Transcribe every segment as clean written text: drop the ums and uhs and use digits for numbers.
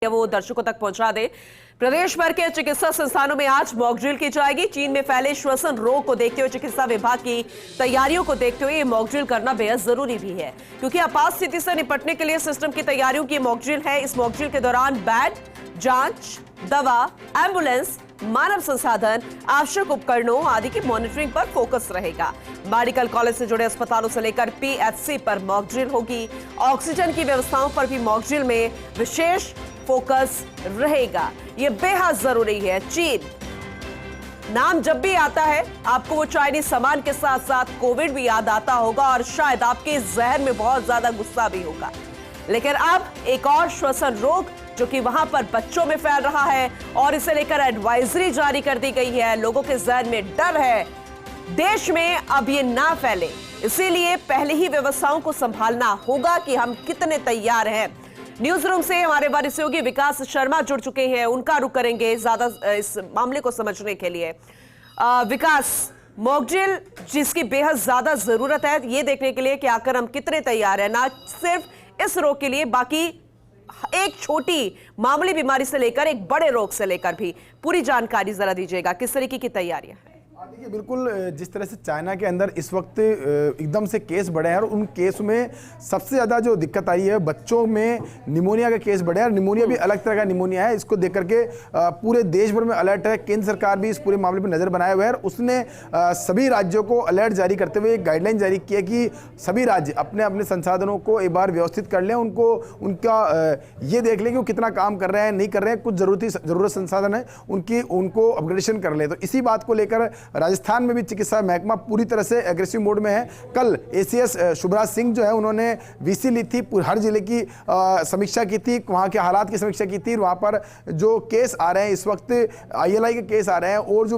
वो दर्शकों तक पहुंचा दे। प्रदेश भर के चिकित्सा संस्थानों में आज मॉक ड्रिल की जाएगी। चीन में फैले श्वसन रोग को देखते हुए चिकित्सा विभाग की तैयारियों को देखते हुए ये मॉक ड्रिल करना बेहद जरूरी भी है, क्योंकि आपात स्थिति से निपटने के लिए सिस्टम की तैयारियों की मॉक ड्रिल है। इस मॉक ड्रिल के दौरान बेड, जांच, दवा, एम्बुलेंस, मानव संसाधन, आवश्यक उपकरणों आदि की मॉनिटरिंग पर फोकस रहेगा। मेडिकल कॉलेज से जुड़े अस्पतालों से लेकर पीएचसी पर मॉक ड्रिल होगी। ऑक्सीजन की व्यवस्थाओं पर भी मॉक ड्रिल में विशेष फोकस रहेगा। यह बेहद जरूरी है। चीन नाम जब भी आता है आपको वो चाइनीज सामान के साथ साथ कोविड भी याद आता होगा और शायद आपके जहन में बहुत ज्यादा गुस्सा भी होगा। लेकिन अब एक और श्वसन रोग जो कि वहां पर बच्चों में फैल रहा है और इसे लेकर एडवाइजरी जारी कर दी गई है। लोगों के जहन में डर है देश में अब ये ना फैले, इसीलिए पहले ही व्यवस्थाओं को संभालना होगा कि हम कितने तैयार हैं। न्यूज रूम से हमारे वरिष्ठ सहयोगी विकास शर्मा जुड़ चुके हैं, उनका रुख करेंगे ज्यादा इस मामले को समझने के लिए। विकास, मॉक ड्रिल जिसकी बेहद ज्यादा जरूरत है ये देखने के लिए कि आखिर हम कितने तैयार हैं, ना सिर्फ इस रोग के लिए बाकी एक छोटी मामूली बीमारी से लेकर एक बड़े रोग से लेकर भी पूरी जानकारी जरा दीजिएगा, किस तरीके की तैयारियां हैं? देखिए, बिल्कुल जिस तरह से चाइना के अंदर इस वक्त एकदम से केस बढ़े हैं और उन केस में सबसे ज़्यादा जो दिक्कत आई है बच्चों में निमोनिया का केस बढ़े हैं और निमोनिया भी अलग तरह का निमोनिया है। इसको देख करके पूरे देश भर में अलर्ट है। केंद्र सरकार भी इस पूरे मामले पर नज़र बनाए हुए है और उसने सभी राज्यों को अलर्ट जारी करते हुए एक गाइडलाइन जारी की है कि सभी राज्य अपने अपने संसाधनों को एक बार व्यवस्थित कर लें, उनको उनका ये देख लें कि वो कितना काम कर रहे हैं नहीं कर रहे हैं, कुछ ज़रूरत संसाधन है उनको अपग्रेडेशन कर लें। तो इसी बात को लेकर राजस्थान में भी चिकित्सा महकमा पूरी तरह से एग्रेसिव मोड में है। कल एसीएस शुभराज सिंह जो है उन्होंने वीसी ली थी, हर जिले की समीक्षा की थी, वहाँ के हालात की समीक्षा की थी। वहाँ पर जो केस आ रहे हैं इस वक्त आईएलआई के केस आ रहे हैं और जो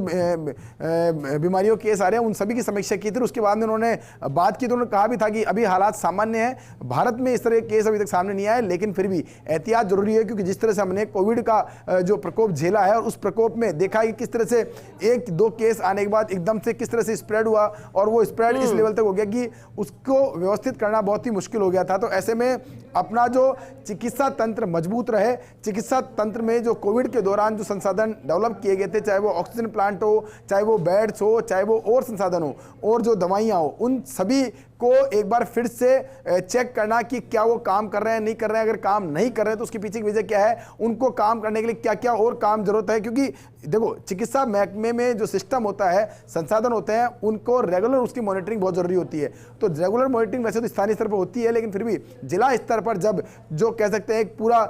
बीमारियों के केस आ रहे हैं उन सभी की समीक्षा की थी। उसके बाद में उन्होंने बात की तो उन्होंने कहा भी था कि अभी हालात सामान्य हैं, भारत में इस तरह के केस अभी तक सामने नहीं आए, लेकिन फिर भी एहतियात जरूरी है, क्योंकि जिस तरह से हमने कोविड का जो प्रकोप झेला है और उस प्रकोप में देखा कि किस तरह से एक दो केस आने के बाद एकदम से किस तरह से स्प्रेड हुआ और वो स्प्रेड इस लेवल तक हो गया कि उसको व्यवस्थित करना बहुत ही मुश्किल हो गया था। तो ऐसे में अपना जो चिकित्सा तंत्र मजबूत रहे, चिकित्सा तंत्र में जो कोविड के दौरान जो संसाधन डेवलप किए गए थे, चाहे वो ऑक्सीजन प्लांट हो, चाहे वो बेड्स हो, चाहे वो और संसाधन हो और जो दवाइयाँ हो, उन सभी को एक बार फिर से चेक करना कि क्या वो काम कर रहे हैं नहीं कर रहे हैं। अगर काम नहीं कर रहे हैं तो उसके पीछे की वजह क्या है, उनको काम करने के लिए क्या क्या और काम जरूरत है। क्योंकि देखो, चिकित्सा महकमे में जो सिस्टम होता है, संसाधन होते हैं, उनको रेगुलर उसकी मॉनिटरिंग बहुत जरूरी होती है। तो रेगुलर मॉनिटरिंग वैसे तो स्थानीय स्तर पर होती है, लेकिन फिर भी जिला स्तर पर जब जो कह सकते हैं एक पूरा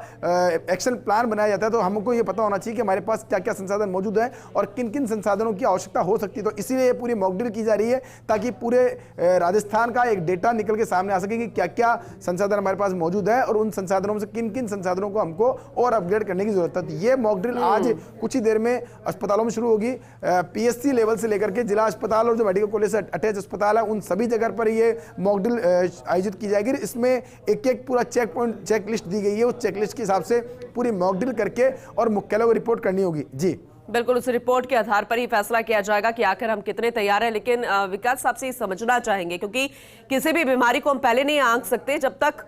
एक्शन प्लान बनाया जाता है तो हमको ये पता होना चाहिए कि हमारे पास क्या क्या संसाधन मौजूद है और किन किन संसाधनों की आवश्यकता हो सकती है। तो इसीलिए ये पूरी मॉक ड्रिल की जा रही है ताकि पूरे राजस्थान का एक डेटा निकल के सामने आ सके कि क्या क्या संसाधन हमारे पास मौजूद है और उन संसाधनों में से किन किन संसाधनों को हमको और अपग्रेड करने की जरूरत है। तो ये मॉक ड्रिल आज कुछ ही देर में अस्पतालों में शुरू होगी। पीएचसी लेवल से लेकर के जिला अस्पताल और जो मेडिकल कॉलेज से अटैच अस्पताल है उन सभी जगह पर ये मॉक ड्रिल आयोजित की जाएगी। इसमें एक एक पूरा चेक पॉइंट चेक लिस्ट दी गई है, उस चेक लिस्ट के हिसाब से पूरी मॉक ड्रिल करके और मुख्यालय को रिपोर्ट करनी होगी। जी बिल्कुल, उस रिपोर्ट के आधार पर ही फैसला किया जाएगा कि आखिर हम कितने तैयार हैं। लेकिन विकास साहब से ये समझना चाहेंगे, क्योंकि किसी भी बीमारी को हम पहले नहीं आंक सकते जब तक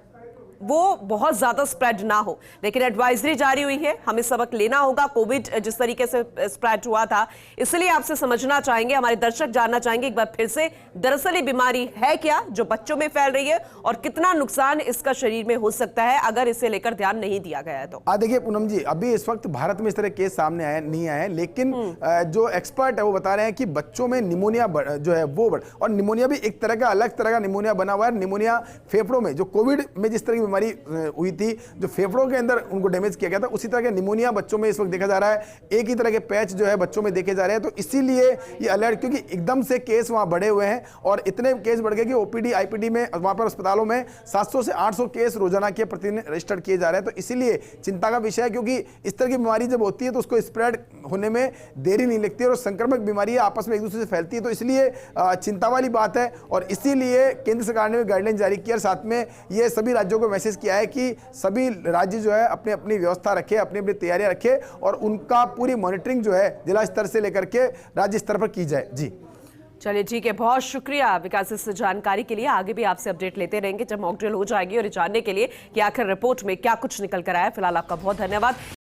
वो बहुत ज्यादा स्प्रेड ना हो, लेकिन एडवाइजरी जारी हुई है, हमें सबक लेना होगा। कोविड जिस तरीके से स्प्रेड हुआ था, इसलिए आपसे समझना चाहेंगे, हमारे दर्शक जानना चाहेंगे एक बार फिर से, दरअसल ये बीमारी है क्या जो बच्चों में फैल रही है और कितना नुकसान इसका शरीर में हो सकता है अगर इसे लेकर ध्यान नहीं दिया गया है तो? देखिए पूनम जी, अभी इस वक्त भारत में इस तरह केस सामने आए नहीं आए, लेकिन जो एक्सपर्ट है वो बता रहे हैं कि बच्चों में निमोनिया जो है वो बढ़, और निमोनिया भी एक तरह का अलग तरह का निमोनिया बना हुआ है। निमोनिया फेफड़ों में जो कोविड में जिस तरह की बीमारी हुई थी, जो फेफड़ों के अंदर उनको डैमेज किया गया था, उसी तरह के निमोनिया बच्चों में इस वक्त देखा जा रहा है। एक ही तरह के पैच जो है बच्चों में देखे जा रहे हैं। तो इसीलिए ये अलर्ट, क्योंकि एकदम से केस वहां बढ़े हुए हैं और इतने केस बढ़ गए कि ओपीडी आईपीडी में वहां पर अस्पतालों में 700 से 800 केस रोजाना के प्रतिदिन रजिस्टर्ड किए जा रहे हैं। तो इसीलिए चिंता का विषय है, क्योंकि इस तरह की बीमारी जब होती है तो उसको स्प्रेड होने में देरी नहीं लगती और संक्रमक बीमारी आपस में एक दूसरे से फैलती है। तो इसलिए चिंता वाली बात है और इसीलिए केंद्र सरकार ने गाइडलाइन जारी की और साथ में ये सभी राज्यों को मैसेज किया है कि सभी राज्य जो है अपनी अपनी व्यवस्था रखे, अपनी अपनी तैयारियां रखे और उनका पूरी मॉनिटरिंग जो है जिला स्तर से लेकर के राज्य स्तर पर की जाए। जी चलिए ठीक है, बहुत शुक्रिया विकास इस जानकारी के लिए। आगे भी आपसे अपडेट लेते रहेंगे जब मॉक ड्रिल हो जाएगी, और जानने के लिए कि आखिर रिपोर्ट में क्या कुछ निकल कर आया। फिलहाल आपका बहुत धन्यवाद।